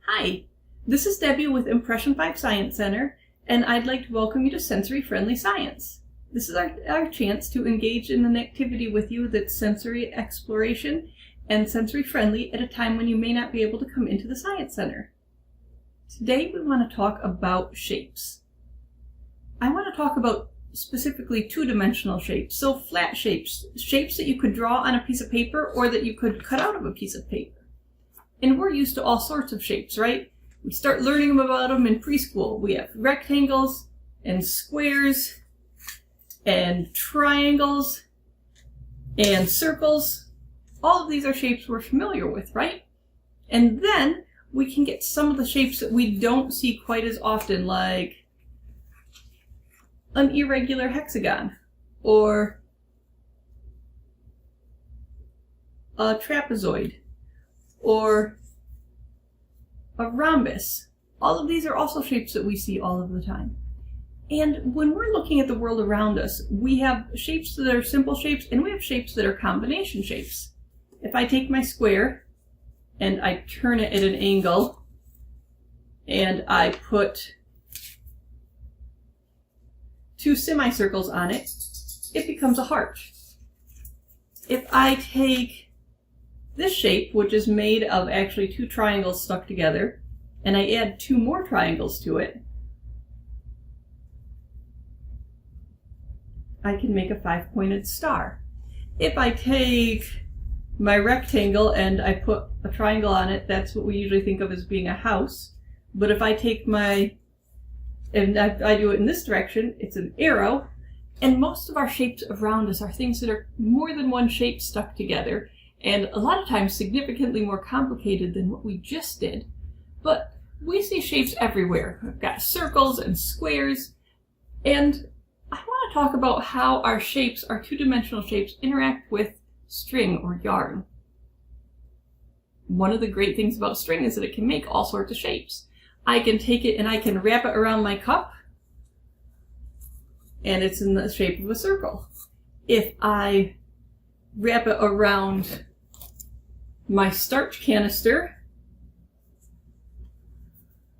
Hi, this is Debbie with Impression 5 Science Center, and I'd like to welcome you to Sensory Friendly Science. This is our chance to engage in an activity with you that's sensory exploration and sensory friendly at a time when you may not be able to come into the Science Center. Today we want to talk about shapes. I want to talk about specifically two-dimensional shapes, so flat shapes, shapes that you could draw on a piece of paper or that you could cut out of a piece of paper. And we're used to all sorts of shapes, right? We start learning about them in preschool. We have rectangles and squares and triangles and circles. All of these are shapes we're familiar with, right? And then we can get some of the shapes that we don't see quite as often, like an irregular hexagon or a trapezoid or a rhombus. All of these are also shapes that we see all of the time. And when we're looking at the world around us, we have shapes that are simple shapes and we have shapes that are combination shapes. If I take my square and I turn it at an angle and I put two semicircles on it, it becomes a heart. If I take this shape, which is made of actually two triangles stuck together, and I add two more triangles to it, I can make a five-pointed star. If I take my rectangle and I put a triangle on it, that's what we usually think of as being a house. But if I take and I do it in this direction, it's an arrow. And most of our shapes around us are things that are more than one shape stuck together, and a lot of times significantly more complicated than what we just did. But we see shapes everywhere. We've got circles and squares, and I want to talk about how our shapes, our two-dimensional shapes, interact with string or yarn. One of the great things about string is that it can make all sorts of shapes. I can take it and I can wrap it around my cup, and it's in the shape of a circle. If I wrap it around my starch canister,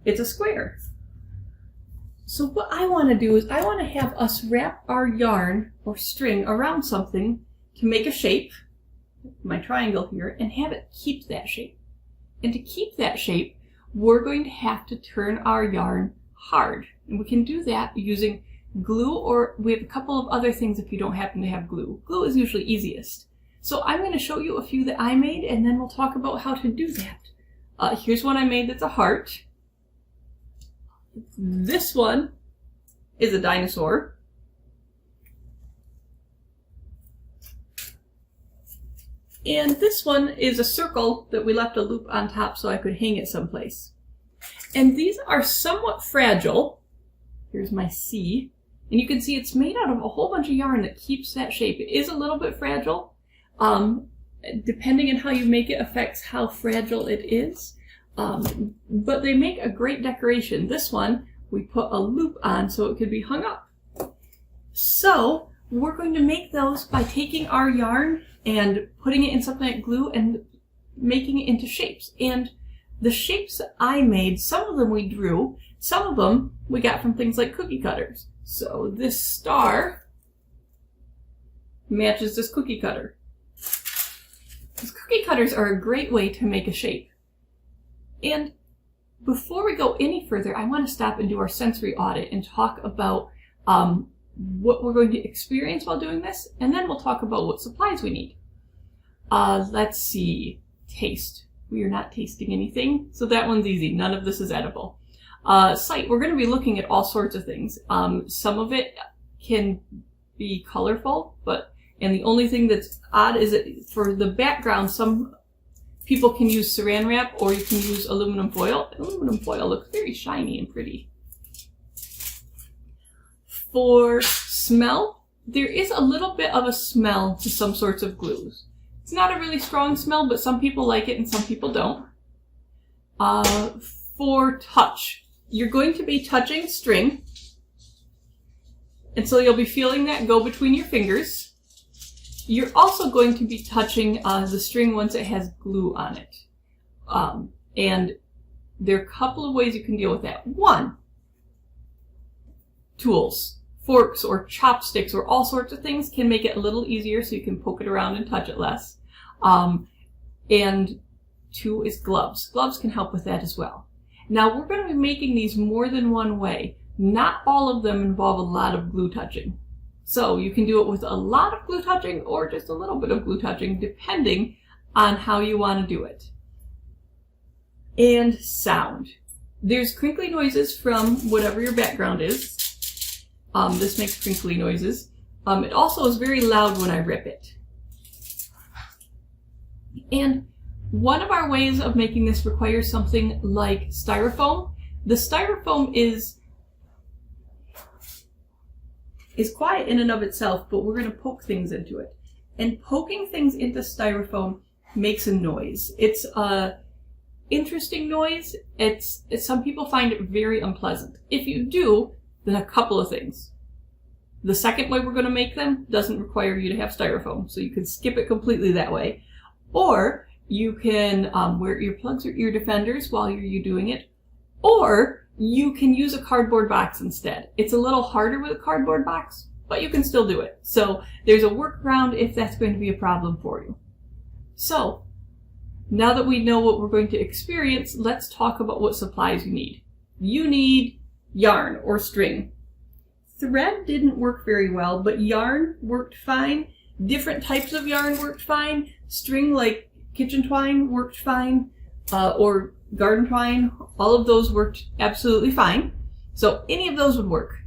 it's a square. So what I want to do is I want to have us wrap our yarn or string around something to make a shape, my triangle here, and have it keep that shape. And to keep that shape, we're going to have to turn our yarn hard. And we can do that using glue, or we have a couple of other things if you don't happen to have glue. Glue is usually easiest. So I'm going to show you a few that I made, and then we'll talk about how to do that. Here's one I made that's a heart. This one is a dinosaur. And this one is a circle that we left a loop on top so I could hang it someplace. And these are somewhat fragile. Here's my C. And you can see it's made out of a whole bunch of yarn that keeps that shape. It is a little bit fragile. Depending on how you make it affects how fragile it is. But they make a great decoration. This one, we put a loop on so it could be hung up. So we're going to make those by taking our yarn and putting it in something like glue and making it into shapes. And the shapes that I made, some of them we drew, some of them we got from things like cookie cutters. So this star matches this cookie cutter. These cookie cutters are a great way to make a shape. And before we go any further, I want to stop and do our sensory audit and talk about what we're going to experience while doing this, and then we'll talk about what supplies we need. Let's see. Taste. We are not tasting anything, so that one's easy. None of this is edible. Sight. We're going to be looking at all sorts of things. Some of it can be colorful, and the only thing that's odd is that for the background, some people can use saran wrap or you can use aluminum foil. Aluminum foil looks very shiny and pretty. For smell, there is a little bit of a smell to some sorts of glues. It's not a really strong smell, but some people like it and some people don't. For touch, you're going to be touching string, and so you'll be feeling that go between your fingers. You're also going to be touching the string once it has glue on it. And There are a couple of ways you can deal with that. One, tools, forks or chopsticks or all sorts of things can make it a little easier so you can poke it around and touch it less. And two is gloves. Gloves can help with that as well. Now we're going to be making these more than one way. Not all of them involve a lot of glue touching. So you can do it with a lot of glue touching or just a little bit of glue touching, depending on how you want to do it. And sound. There's crinkly noises from whatever your background is. This makes crinkly noises. It also is very loud when I rip it. And one of our ways of making this requires something like styrofoam. The styrofoam is quiet in and of itself, but we're going to poke things into it. And poking things into styrofoam makes a noise. It's a interesting noise. Some people find it very unpleasant. If you do, then a couple of things. The second way we're going to make them doesn't require you to have styrofoam, so you can skip it completely that way. Or you can wear earplugs or ear defenders while you're doing it. Or you can use a cardboard box instead. It's a little harder with a cardboard box, but you can still do it. So there's a workaround if that's going to be a problem for you. So now that we know what we're going to experience, let's talk about what supplies you need. You need yarn or string. Thread didn't work very well, but yarn worked fine. Different types of yarn worked fine. String like kitchen twine worked fine, or garden twine. All of those worked absolutely fine. So any of those would work.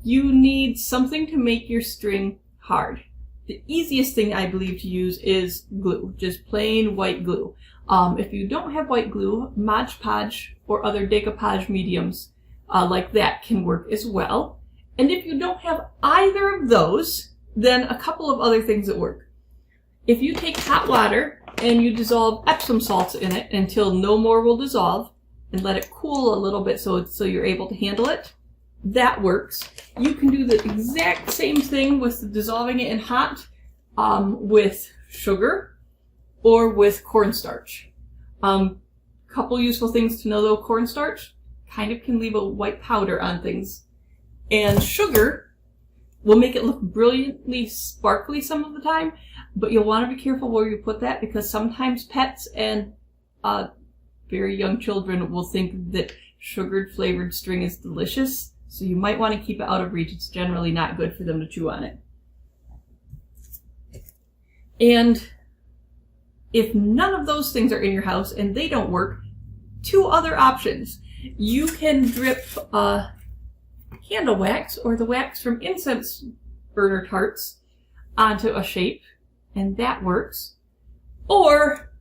You need something to make your string hard. The easiest thing I believe to use is glue, just plain white glue. If you don't have white glue, Mod Podge or other decoupage mediums like that can work as well. And if you don't have either of those, then a couple of other things that work. If you take hot water and you dissolve Epsom salts in it until no more will dissolve, and let it cool a little bit so you're able to handle it, that works. You can do the exact same thing with dissolving it in hot with sugar or with cornstarch. Couple useful things to know though: cornstarch kind of can leave a white powder on things, and sugar will make it look brilliantly sparkly some of the time, but you'll want to be careful where you put that, because sometimes pets and very young children will think that sugared flavored string is delicious, so you might want to keep it out of reach. It's generally not good for them to chew on it. And if none of those things are in your house and they don't work, two other options. You can drip candle wax or the wax from incense burner tarts onto a shape, and that works. Or,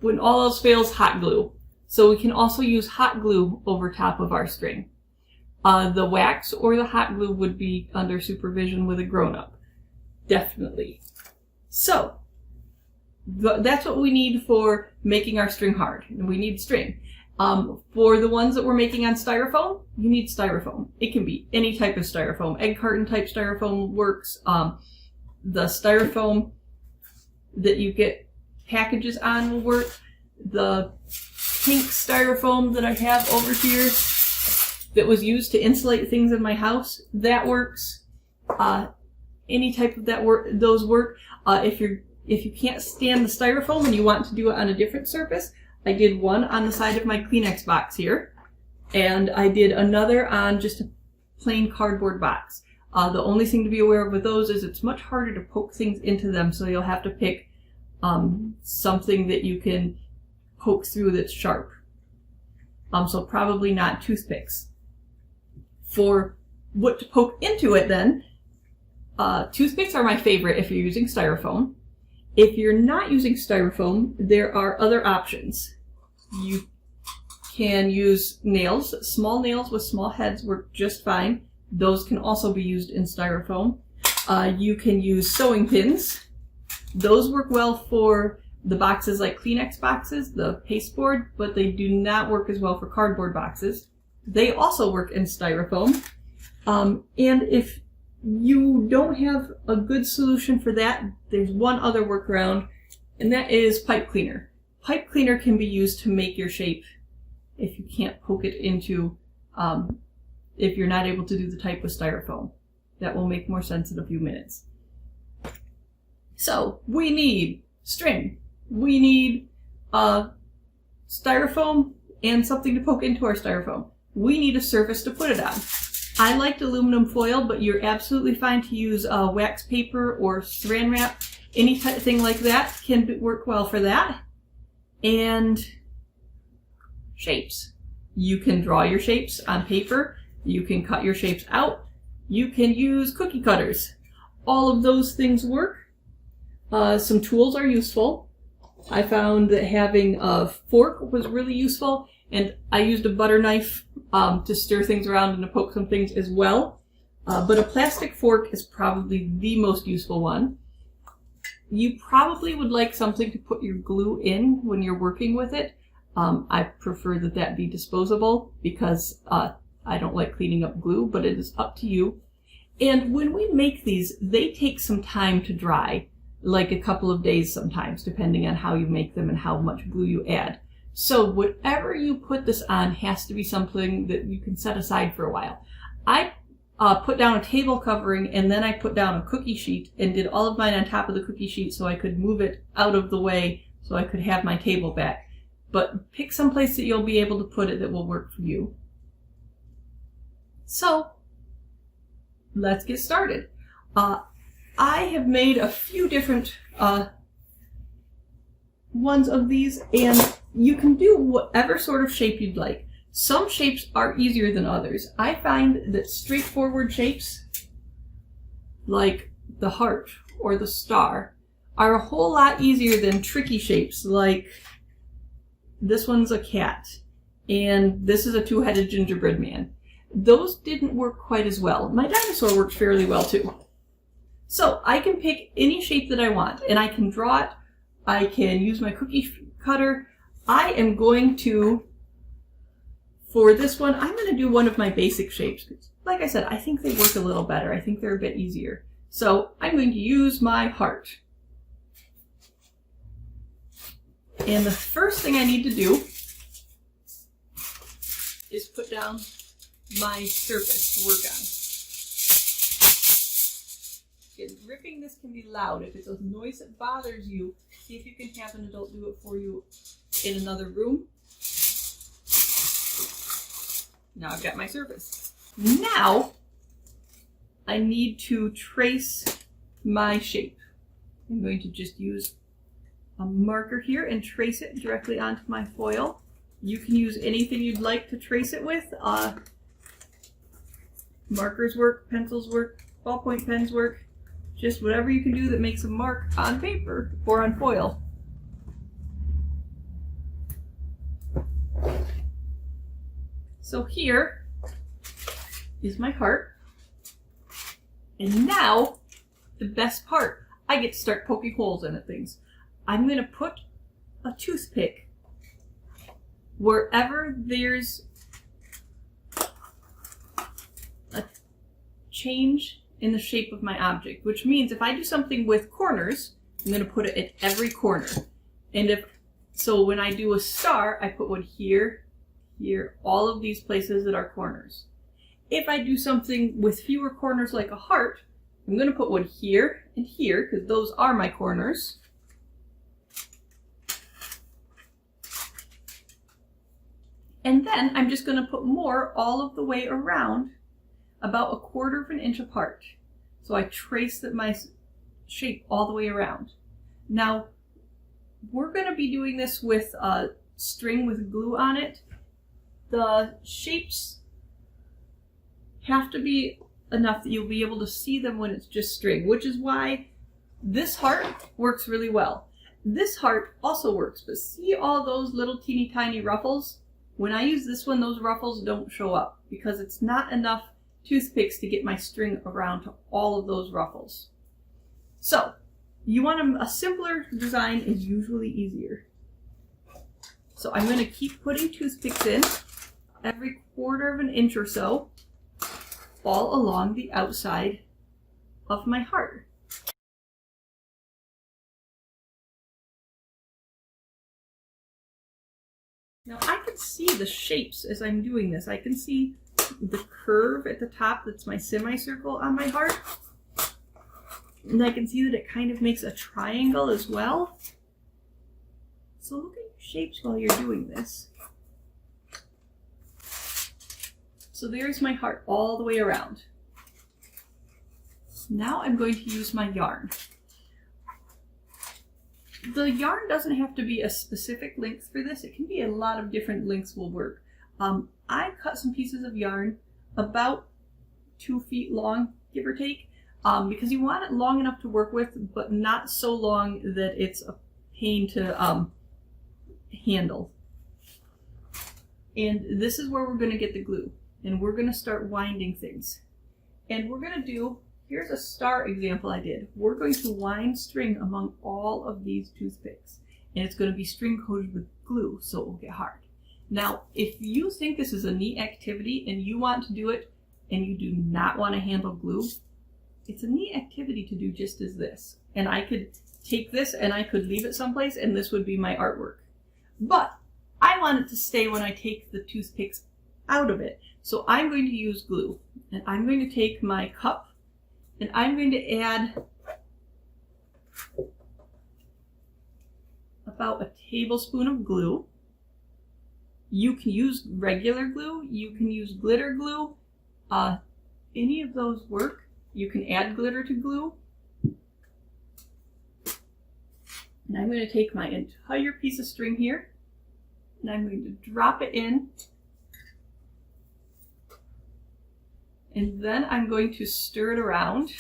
when all else fails, hot glue. So we can also use hot glue over top of our string. The wax or the hot glue would be under supervision with a grown-up. Definitely. So, that's what we need for making our string hard. And we need string. For the ones that we're making on styrofoam, you need styrofoam. It can be any type of styrofoam. Egg carton type styrofoam works. The styrofoam that you get packages on will work. The pink styrofoam that I have over here that was used to insulate things in my house, that works. Any type of those work. If you can't stand the styrofoam and you want to do it on a different surface, I did one on the side of my Kleenex box here, and I did another on just a plain cardboard box. The only thing to be aware of with those is it's much harder to poke things into them, so you'll have to pick something that you can poke through that's sharp. So probably not toothpicks. For what to poke into it then, toothpicks are my favorite if you're using styrofoam. If you're not using styrofoam, there are other options. You can use nails. Small nails with small heads work just fine. Those can also be used in styrofoam. You can use sewing pins. Those work well for the boxes like Kleenex boxes, the pasteboard, but they do not work as well for cardboard boxes. They also work in styrofoam. And if you don't have a good solution for that, there's one other workaround, and that is pipe cleaner. pipe cleaner can be used to make your shape if you can't poke it into, if you're not able to do the type with styrofoam. That will make more sense in a few minutes. So we need string. We need styrofoam and something to poke into our styrofoam. We need a surface to put it on. I liked aluminum foil, but you're absolutely fine to use wax paper or saran wrap. Any thing like that can work well for that. And shapes. You can draw your shapes on paper. You can cut your shapes out. You can use cookie cutters. All of those things work. Some tools are useful. I found that having a fork was really useful, and I used a butter knife to stir things around and to poke some things as well. But a plastic fork is probably the most useful one. You probably would like something to put your glue in when you're working with it. I prefer that that be disposable because I don't like cleaning up glue, but it is up to you. And when we make these, they take some time to dry, like a couple of days sometimes, depending on how you make them and how much glue you add. So whatever you put this on has to be something that you can set aside for a while. I put down a table covering, and then I put down a cookie sheet and did all of mine on top of the cookie sheet so I could move it out of the way so I could have my table back. But pick some place that you'll be able to put it that will work for you. So let's get started. I have made a few different ones of these, and you can do whatever sort of shape you'd like. Some shapes are easier than others. I find that straightforward shapes, like the heart or the star, are a whole lot easier than tricky shapes, like this one's a cat, and this is a two-headed gingerbread man. Those didn't work quite as well. My dinosaur worked fairly well too. So I can pick any shape that I want, and I can draw it. I can use my cookie cutter. I am going to, for this one, I'm going to do one of my basic shapes. Like I said, I think they work a little better. I think they're a bit easier. So I'm going to use my heart. And the first thing I need to do is put down my surface to work on. Again, ripping this can be loud. If it's a noise that bothers you, see if you can have an adult do it for you in another room. Now I've got my surface. Now I need to trace my shape. I'm going to just use a marker here and trace it directly onto my foil. You can use anything you'd like to trace it with. Markers work, pencils work, ballpoint pens work. Just whatever you can do that makes a mark on paper or on foil. So here is my heart. And now, the best part, I get to start poking holes into things. I'm going to put a toothpick wherever there's a change in the shape of my object, which means if I do something with corners, I'm going to put it at every corner. And so when I do a star, I put one here, here, all of these places that are corners. If I do something with fewer corners like a heart, I'm going to put one here and here, because those are my corners. And then I'm just going to put more all of the way around, about 1/4 inch apart. So I trace my shape all the way around. Now, we're going to be doing this with string with glue on it. The shapes have to be enough that you'll be able to see them when it's just string, which is why this heart works really well. This heart also works, but see all those little teeny tiny ruffles? When I use this one, those ruffles don't show up because it's not enough toothpicks to get my string around to all of those ruffles. So, you want a simpler design is usually easier. So I'm going to keep putting toothpicks in every 1/4 inch or so, all along the outside of my heart. Now I can see the shapes as I'm doing this. I can see the curve at the top that's my semicircle on my heart. And I can see that it kind of makes a triangle as well. So look at your shapes while you're doing this. So there's my heart all the way around. Now I'm going to use my yarn. The yarn doesn't have to be a specific length for this. It can be a lot of different lengths will work. I cut some pieces of yarn about 2 feet long, give or take, because you want it long enough to work with, but not so long that it's a pain to handle. And this is where we're going to get the glue. And we're going to start winding things. And we're going to do, here's a star example I did. We're going to wind string among all of these toothpicks. And it's going to be string coated with glue, so it will get hard. Now, if you think this is a neat activity and you want to do it and you do not want to handle glue, it's a neat activity to do just as this. And I could take this and I could leave it someplace and this would be my artwork. But I want it to stay when I take the toothpicks out of it. So I'm going to use glue. And I'm going to take my cup and I'm going to add about a tablespoon of glue. You can use regular glue, you can use glitter glue, any of those work. You can add glitter to glue. And I'm going to take my entire piece of string here and I'm going to drop it in. And then I'm going to stir it around.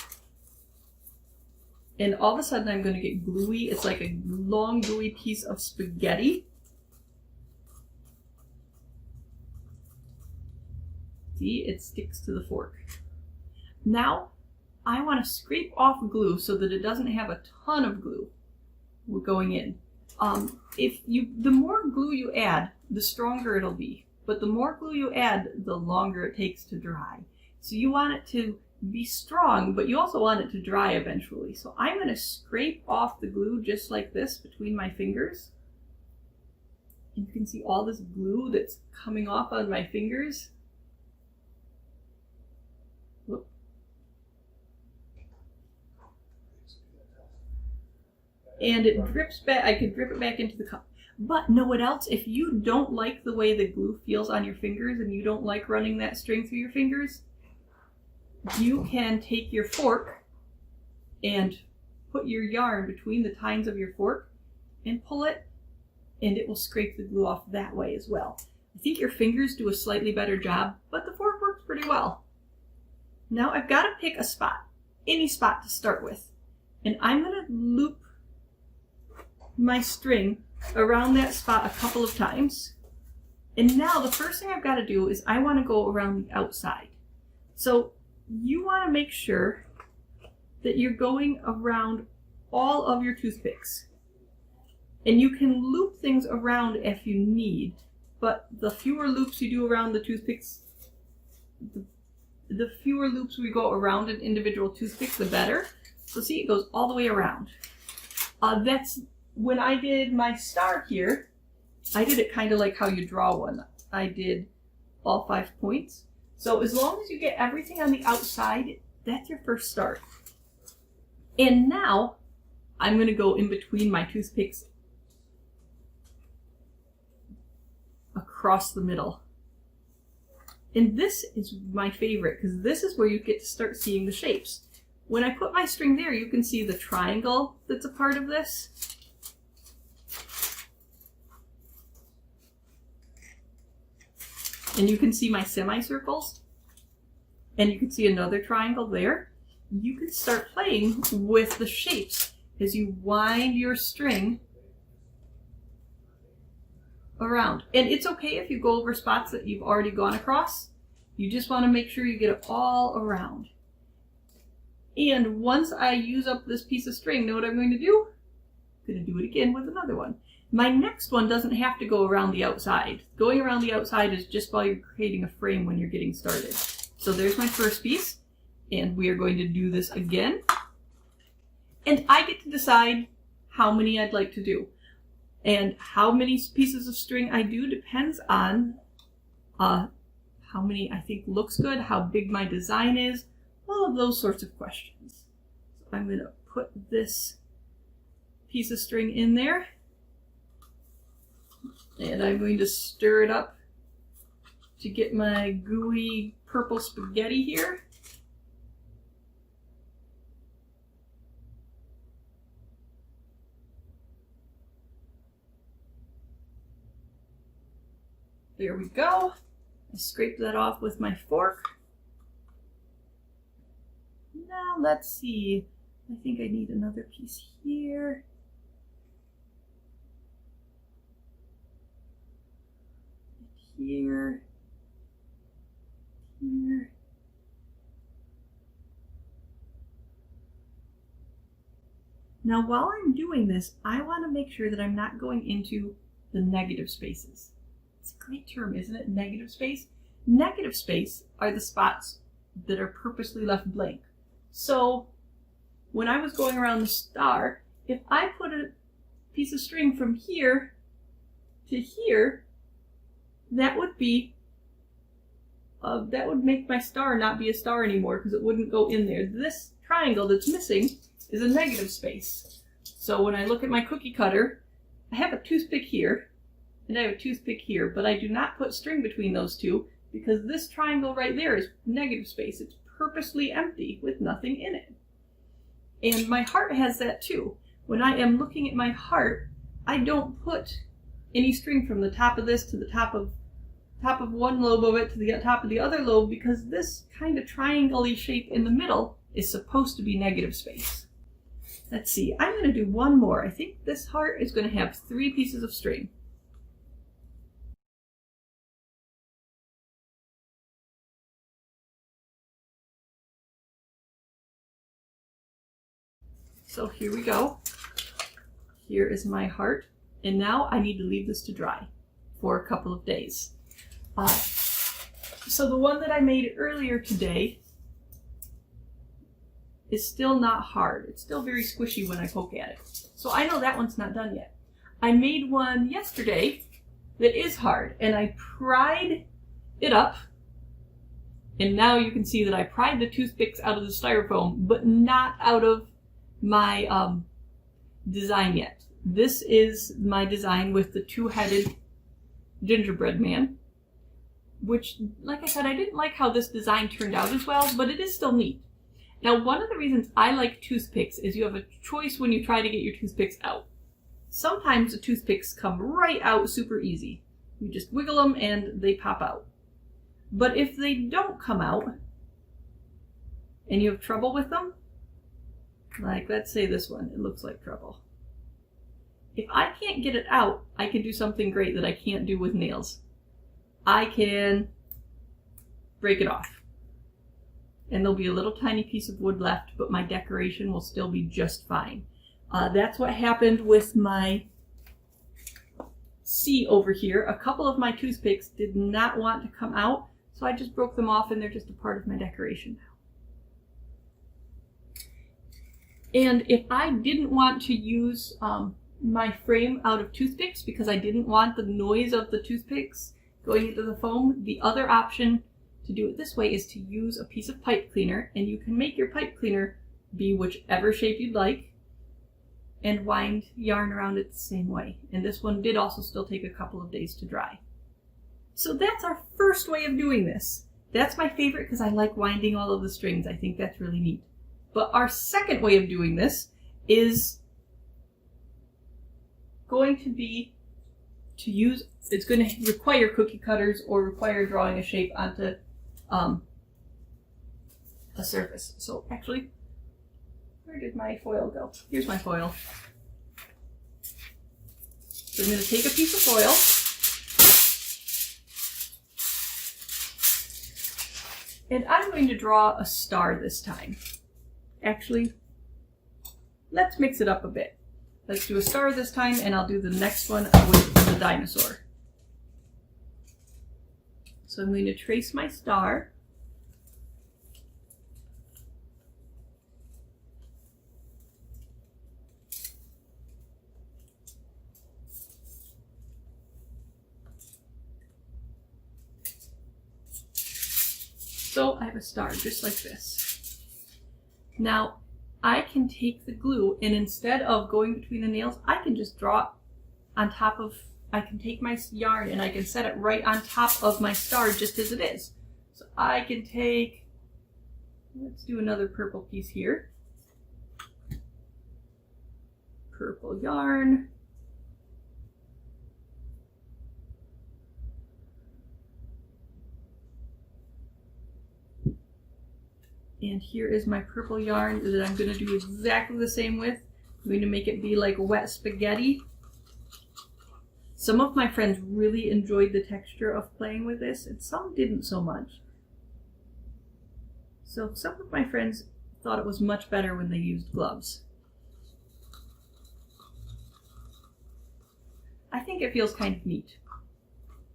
And all of a sudden I'm going to get gluey. It's like a long gooey piece of spaghetti. See, it sticks to the fork. Now, I want to scrape off glue so that it doesn't have a ton of glue going in. The more glue you add, the stronger it'll be. But the more glue you add, the longer it takes to dry. So you want it to be strong, but you also want it to dry eventually. So I'm going to scrape off the glue just like this between my fingers. And you can see all this glue that's coming off on my fingers. Whoop. And it drips back. I could drip it back into the cup. But know what else? If you don't like the way the glue feels on your fingers and you don't like running that string through your fingers, you can take your fork and put your yarn between the tines of your fork and pull it, and it will scrape the glue off that way as well. I think your fingers do a slightly better job, but the fork works pretty well. Now I've got to pick a spot, any spot to start with, and I'm going to loop my string around that spot a couple of times. And now the first thing I've got to do is I want to go around the outside. So you want to make sure that you're going around all of your toothpicks. And you can loop things around if you need, but the fewer loops you do around the toothpicks, the fewer loops we go around an individual toothpick, the better. So see, it goes all the way around. That's when I did my star here, I did it kind of like how you draw one. I did all 5 points. So as long as you get everything on the outside, that's your first start. And now I'm going to go in between my toothpicks across the middle. And this is my favorite because this is where you get to start seeing the shapes. When I put my string there, you can see the triangle that's a part of this. And you can see my semicircles. And you can see another triangle there. You can start playing with the shapes as you wind your string around. And it's okay if you go over spots that you've already gone across. You just want to make sure you get it all around. And once I use up this piece of string, know what I'm going to do? I'm going to do it again with another one. My next one doesn't have to go around the outside. Going around the outside is just while you're creating a frame when you're getting started. So there's my first piece, and we are going to do this again. And I get to decide how many I'd like to do. And how many pieces of string I do depends on how many I think looks good, how big my design is, all of those sorts of questions. So I'm going to put this piece of string in there, and I'm going to stir it up to get my gooey purple spaghetti here. There we go. I scrape that off with my fork. Now let's see. I think I need another piece here. Here. Here. Now while I'm doing this, I want to make sure that I'm not going into the negative spaces. It's a great term, isn't it? Negative space. Negative space are the spots that are purposely left blank. So when I was going around the star, if I put a piece of string from here to here, that would be that would make my star not be a star anymore because it wouldn't go in there. This triangle that's missing is a negative space. So when I look at my cookie cutter, I have a toothpick here and I have a toothpick here, but I do not put string between those two because this triangle right there is negative space. It's purposely empty with nothing in it. And my heart has that too. When I am looking at my heart, I don't put any string from the top of this to the top of one lobe of it to the top of the other lobe, because this kind of triangle-y shape in the middle is supposed to be negative space. Let's see, I'm going to do one more. I think this heart is going to have 3 pieces of string. So here we go. Here is my heart. And now I need to leave this to dry for a couple of days. So the one that I made earlier today is still not hard. It's still very squishy when I poke at it. So I know that one's not done yet. I made one yesterday that is hard, and I pried it up. And now you can see that I pried the toothpicks out of the styrofoam, but not out of my design yet. This is my design with the 2-headed gingerbread man, which, like I said, I didn't like how this design turned out as well, but it is still neat. Now, one of the reasons I like toothpicks is you have a choice when you try to get your toothpicks out. Sometimes the toothpicks come right out super easy. You just wiggle them and they pop out. But if they don't come out and you have trouble with them, like let's say this one, it looks like trouble. If I can't get it out, I can do something great that I can't do with nails. I can break it off. And there'll be a little tiny piece of wood left, but my decoration will still be just fine. That's what happened with my C over here. A couple of my toothpicks did not want to come out, so I just broke them off and they're just a part of my decoration now. And if I didn't want to use my frame out of toothpicks because I didn't want the noise of the toothpicks going into the foam, the other option to do it this way is to use a piece of pipe cleaner, and you can make your pipe cleaner be whichever shape you'd like and wind yarn around it the same way. And this one did also still take a couple of days to dry. So that's our first way of doing this. That's my favorite because I like winding all of the strings. I think that's really neat. But our second way of doing this is going to be to use, it's going to require cookie cutters or require drawing a shape onto a surface. So actually, where did my foil go? Here's my foil. So I'm going to take a piece of foil, and I'm going to draw a star this time. Actually, let's mix it up a bit. Let's do a star this time, and I'll do the next one with the dinosaur. So I'm going to trace my star. So I have a star just like this. Now I can take the glue, and instead of going between the nails, I can just draw on top of, I can take my yarn and I can set it right on top of my star just as it is. So I can take, let's do another purple piece here. Purple yarn. And here is my purple yarn that I'm going to do exactly the same with. I'm going to make it be like wet spaghetti. Some of my friends really enjoyed the texture of playing with this, and some didn't so much. So some of my friends thought it was much better when they used gloves. I think it feels kind of neat,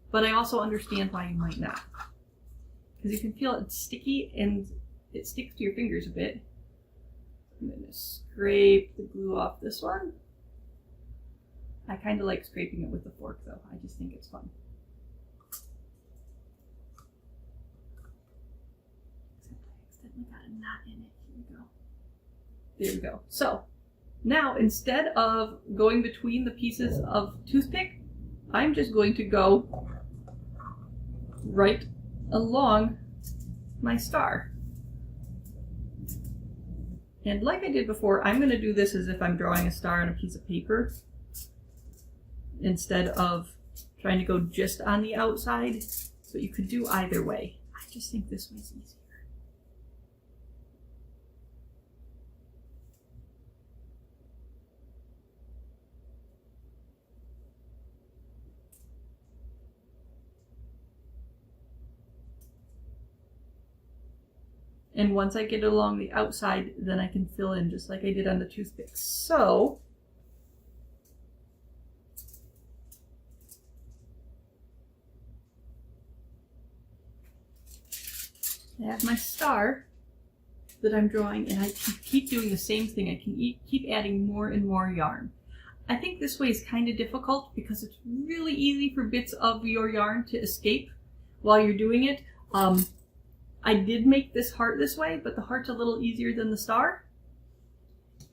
but I also understand why you might not. Because you can feel it's sticky and it sticks to your fingers a bit. I'm going to scrape the glue off this one. I kind of like scraping it with the fork though. I just think it's fun. Except I accidentally got a knot in it. Here we go. There we go. So now instead of going between the pieces of toothpick, I'm just going to go right along my star. And like I did before, I'm going to do this as if I'm drawing a star on a piece of paper instead of trying to go just on the outside. So you could do either way. I just think this one's easier. And once I get along the outside, then I can fill in just like I did on the toothpicks. So I have my star that I'm drawing, and I can keep doing the same thing. I can keep adding more and more yarn. I think this way is kind of difficult because it's really easy for bits of your yarn to escape while you're doing it. I did make this heart this way, but the heart's a little easier than the star.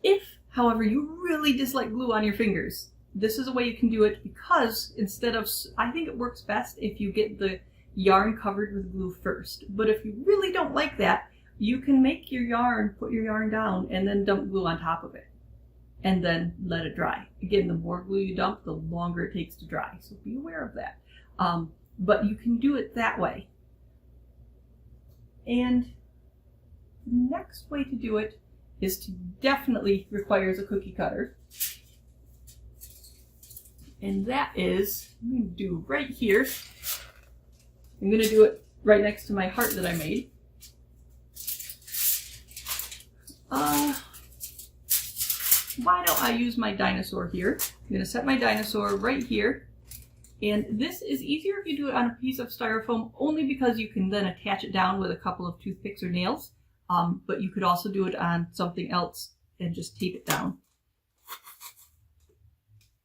If, however, you really dislike glue on your fingers, this is a way you can do it, because instead of, I think it works best if you get the yarn covered with glue first. But if you really don't like that, you can make your yarn, put your yarn down, and then dump glue on top of it. And then let it dry. Again, the more glue you dump, the longer it takes to dry. So be aware of that. But you can do it that way. And the next way to do it is to definitely requires a cookie cutter. And that is, I'm going to do right here. I'm going to do it right next to my heart that I made. Why don't I use my dinosaur here? I'm going to set my dinosaur right here. And this is easier if you do it on a piece of styrofoam, only because you can then attach it down with a couple of toothpicks or nails. But you could also do it on something else and just tape it down.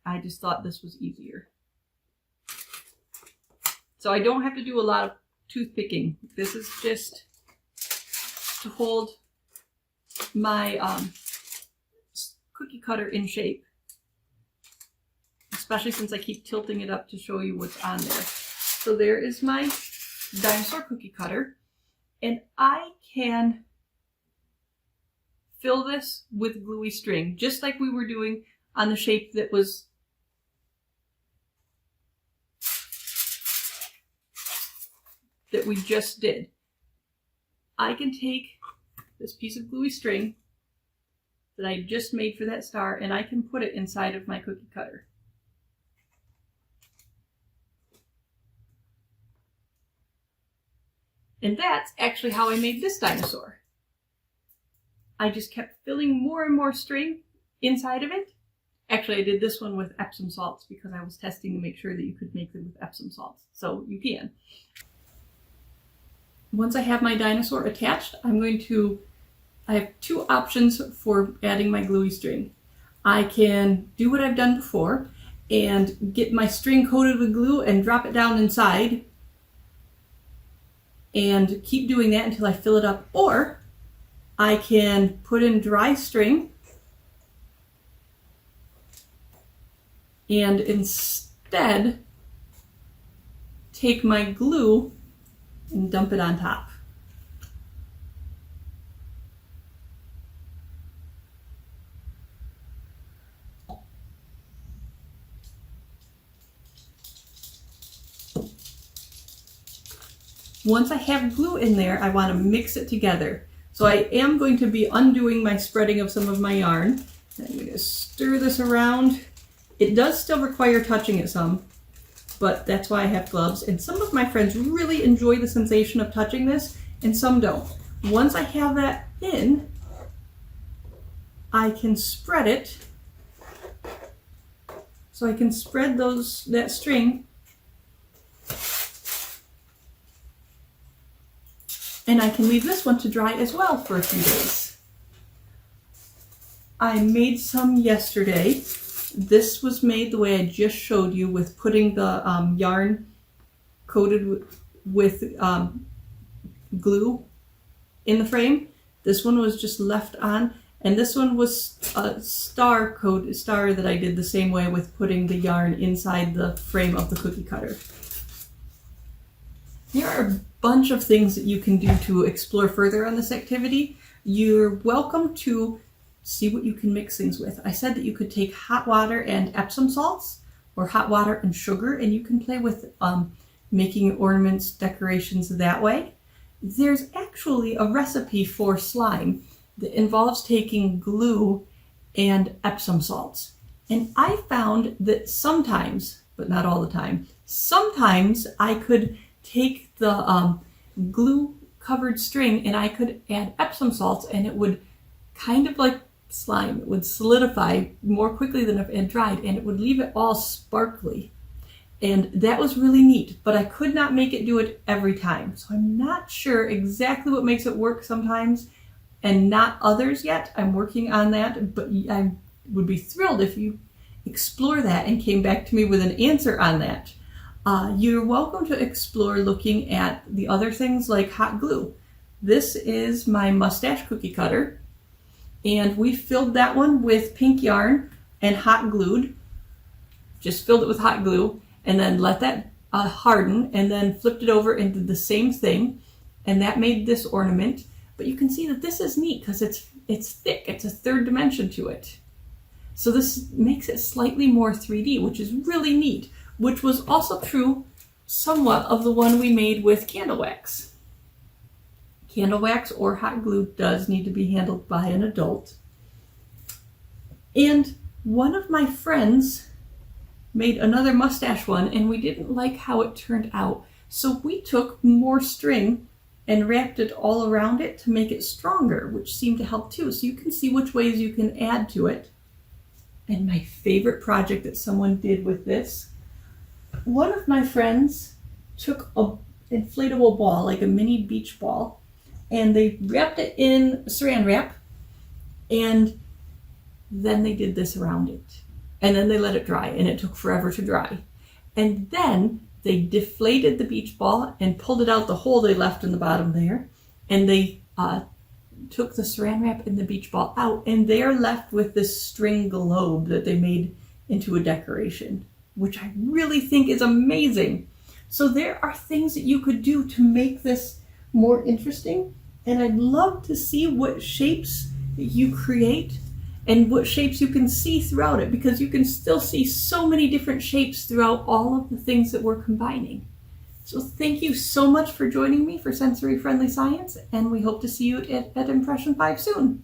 I just thought this was easier. So I don't have to do a lot of toothpicking. This is just to hold my cookie cutter in shape. Especially since I keep tilting it up to show you what's on there. So there is my dinosaur cookie cutter. And I can fill this with gluey string, just like we were doing on the shape that was that we just did. I can take this piece of gluey string that I just made for that star, and I can put it inside of my cookie cutter. And that's actually how I made this dinosaur. I just kept filling more and more string inside of it. Actually, I did this one with Epsom salts because I was testing to make sure that you could make them with Epsom salts. So you can. Once I have my dinosaur attached, I have two options for adding my gluey string. I can do what I've done before and get my string coated with glue and drop it down inside and keep doing that until I fill it up. Or I can put in dry string and instead take my glue and dump it on top. Once I have glue in there, I want to mix it together. So I am going to be undoing my spreading of some of my yarn. I'm going to stir this around. It does still require touching it some, but that's why I have gloves. And some of my friends really enjoy the sensation of touching this, and some don't. Once I have that in, I can spread it. So I can spread that string, and I can leave this one to dry as well for a few days. I made some yesterday. This was made the way I just showed you, with putting the yarn coated with glue in the frame. This one was just left on, and this one was a star that I did the same way, with putting the yarn inside the frame of the cookie cutter. There are a bunch of things that you can do to explore further on this activity. You're welcome to see what you can mix things with. I said that you could take hot water and Epsom salts, or hot water and sugar, and you can play with making ornaments, decorations that way. There's actually a recipe for slime that involves taking glue and Epsom salts. And I found that sometimes, but not all the time, sometimes I could take the glue covered string and I could add Epsom salts, and it would kind of like slime. It would solidify more quickly than if it had dried, and it would leave it all sparkly. And that was really neat, but I could not make it do it every time. So I'm not sure exactly what makes it work sometimes and not others yet. I'm working on that, but I would be thrilled if you explore that and came back to me with an answer on that. You're welcome to explore looking at the other things like hot glue. This is my mustache cookie cutter, and we filled that one with pink yarn and hot glued. Just filled it with hot glue and then let that harden, and then flipped it over and did the same thing, and that made this ornament. But you can see that this is neat because it's thick. It's a third dimension to it. So this makes it slightly more 3D, which is really neat, which was also true somewhat of the one we made with candle wax. Candle wax or hot glue does need to be handled by an adult. And one of my friends made another mustache one, and we didn't like how it turned out. So we took more string and wrapped it all around it to make it stronger, which seemed to help too. So you can see which ways you can add to it. And my favorite project that someone did with this, one of my friends took an inflatable ball, like a mini beach ball, and they wrapped it in saran wrap, and then they did this around it. And then they let it dry, and it took forever to dry. And then they deflated the beach ball and pulled it out the hole they left in the bottom there, and they took the saran wrap and the beach ball out, and they are left with this string globe that they made into a decoration, which I really think is amazing. So there are things that you could do to make this more interesting, and I'd love to see what shapes you create and what shapes you can see throughout it, because you can still see so many different shapes throughout all of the things that we're combining. So thank you so much for joining me for Sensory Friendly Science, and we hope to see you at Impression 5 soon.